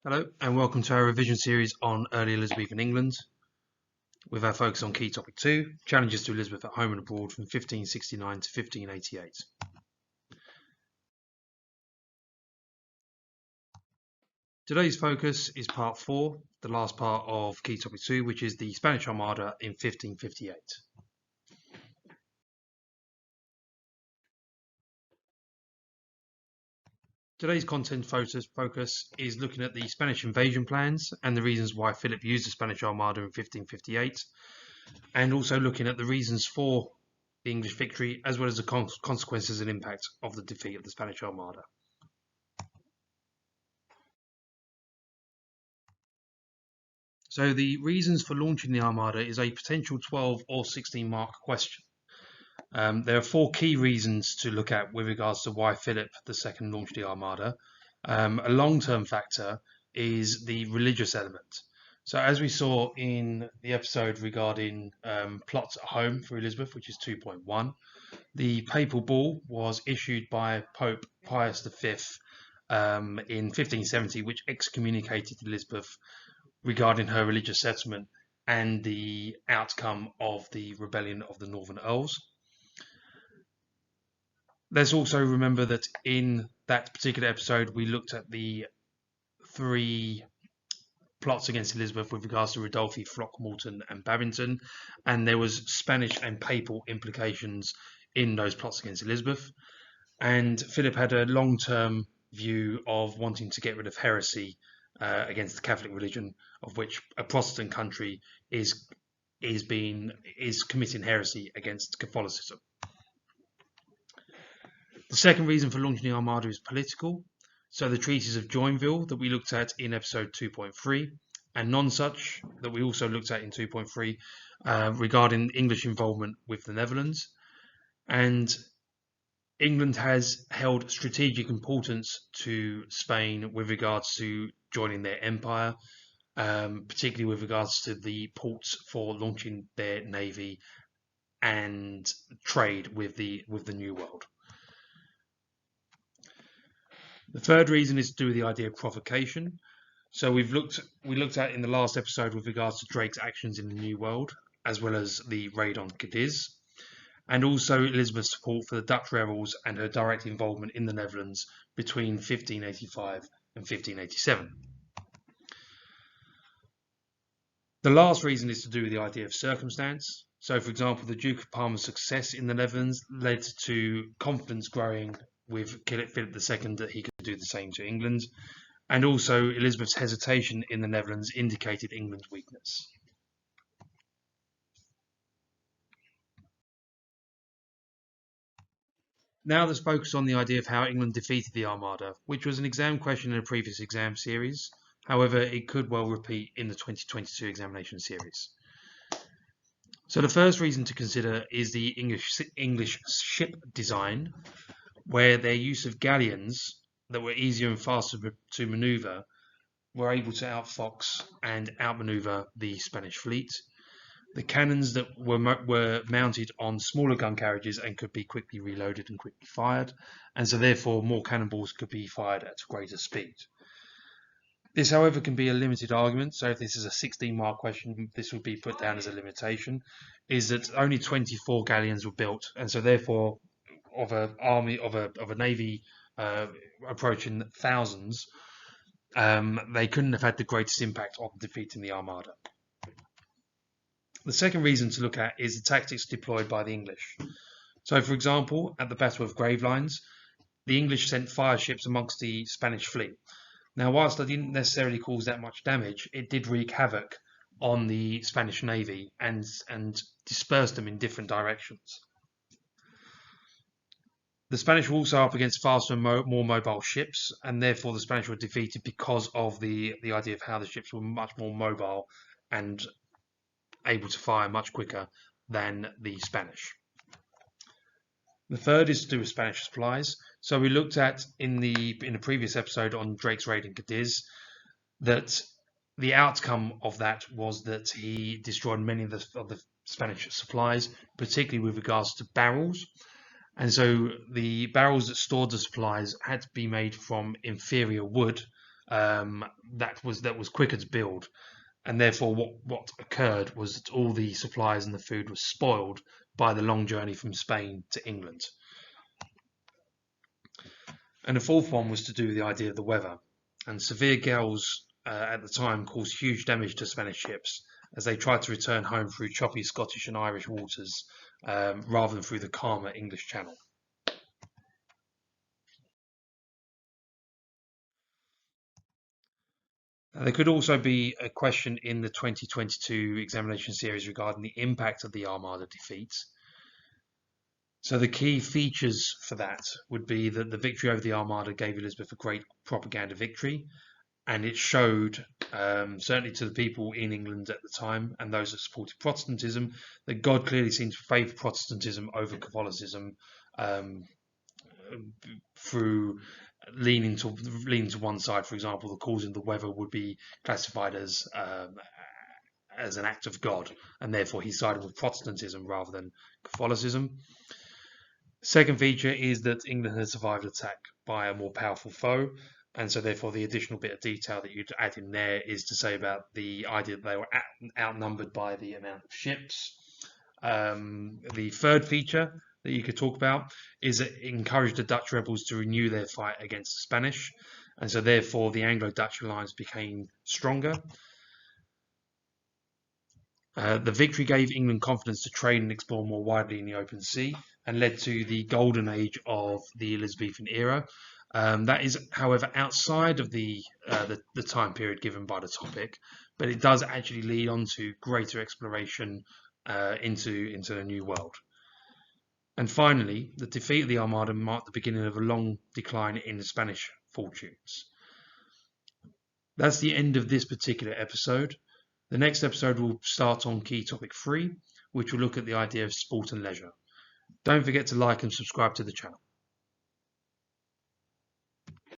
Hello and welcome to our revision series on early Elizabethan England with our focus on key topic 2, challenges to Elizabeth at home and abroad from 1569 to 1588. Today's focus is part 4, the last part of key topic 2, which is the Spanish Armada in 1558. Today's content focus is looking at the Spanish invasion plans and the reasons why Philip used the Spanish Armada in 1558, and also looking at the reasons for the English victory as well as the consequences and impact of the defeat of the Spanish Armada. So the reasons for launching the Armada is a potential 12 or 16 mark question. There are 4 key reasons to look at with regards to why Philip II launched the Armada. A long-term factor is the religious element. So as we saw in the episode regarding plots at home for Elizabeth, which is 2.1, the papal bull was issued by Pope Pius V in 1570, which excommunicated Elizabeth regarding her religious settlement and the outcome of the rebellion of the Northern Earls. Let's also remember that in that particular episode, we looked at the 3 plots against Elizabeth with regards to Ridolfi, Throckmorton and Babington, and there was Spanish and papal implications in those plots against Elizabeth. And Philip had a long-term view of wanting to get rid of heresy against the Catholic religion, of which a Protestant country is committing heresy against Catholicism. The second reason for launching the Armada is political. So the treaties of Joinville that we looked at in episode 2.3 and Nonsuch that we also looked at in 2.3 regarding English involvement with the Netherlands. And England has held strategic importance to Spain with regards to joining their empire, particularly with regards to the ports for launching their navy and trade with the New World. The third reason is to do with the idea of provocation. So we looked at in the last episode with regards to Drake's actions in the New World, as well as the raid on Cadiz, and also Elizabeth's support for the Dutch rebels and her direct involvement in the Netherlands between 1585 and 1587. The last reason is to do with the idea of circumstance. So, for example, the Duke of Parma's success in the Netherlands led to confidence growing with Philip II that he could do the same to England, and also Elizabeth's hesitation in the Netherlands indicated England's weakness. Now let's focus on the idea of how England defeated the Armada, which was an exam question in a previous exam series. However, it could well repeat in the 2022 examination series. So the first reason to consider is the English ship design, where their use of galleons that were easier and faster to maneuver were able to outfox and outmaneuver the Spanish fleet. The cannons that were mounted on smaller gun carriages and could be quickly reloaded and quickly fired, and so therefore more cannonballs could be fired at greater speed. This, however, can be a limited argument, so if this is a 16-mark question, this would be put down as a limitation, is that only 24 galleons were built, and so therefore of a navy approaching thousands, they couldn't have had the greatest impact on defeating the Armada. The second reason to look at is the tactics deployed by the English. So, for example, at the Battle of Gravelines, the English sent fire ships amongst the Spanish fleet. Now, whilst they didn't necessarily cause that much damage, it did wreak havoc on the Spanish navy and dispersed them in different directions. The Spanish were also up against faster and more mobile ships, and therefore the Spanish were defeated because of the idea of how the ships were much more mobile and able to fire much quicker than the Spanish. The third is to do with Spanish supplies. So we looked at in the previous episode on Drake's raid in Cadiz that the outcome of that was that he destroyed many of the Spanish supplies, particularly with regards to barrels. And so the barrels that stored the supplies had to be made from inferior wood, that was quicker to build, and therefore what occurred was that all the supplies and the food was spoiled by the long journey from Spain to England. And the fourth one was to do with the idea of the weather. And severe gales at the time caused huge damage to Spanish ships as they tried to return home through choppy Scottish and Irish waters rather than through the calmer English Channel. There could also be a question in the 2022 examination series regarding the impact of the Armada defeats. So the key features for that would be that the victory over the Armada gave Elizabeth a great propaganda victory, and it showed, certainly to the people in England at the time and those that supported Protestantism, that God clearly seemed to favour Protestantism over Catholicism through leaning to one side. For example, the causing the weather would be classified as an act of God, and therefore he sided with Protestantism rather than Catholicism. Second feature is that England had survived attack by a more powerful foe, and so therefore the additional bit of detail that you'd add in there is to say about the idea that they were outnumbered by the amount of ships. The third feature that you could talk about is it encouraged the Dutch rebels to renew their fight against the Spanish, and so therefore the Anglo-Dutch alliance became stronger. The victory gave England confidence to trade and explore more widely in the open sea and led to the golden age of the Elizabethan era. That is, however, outside of the time period given by the topic, but it does actually lead on to greater exploration into the New World. And finally, the defeat of the Armada marked the beginning of a long decline in the Spanish fortunes. That's the end of this particular episode. The next episode will start on key topic 3, which will look at the idea of sport and leisure. Don't forget to like and subscribe to the channel.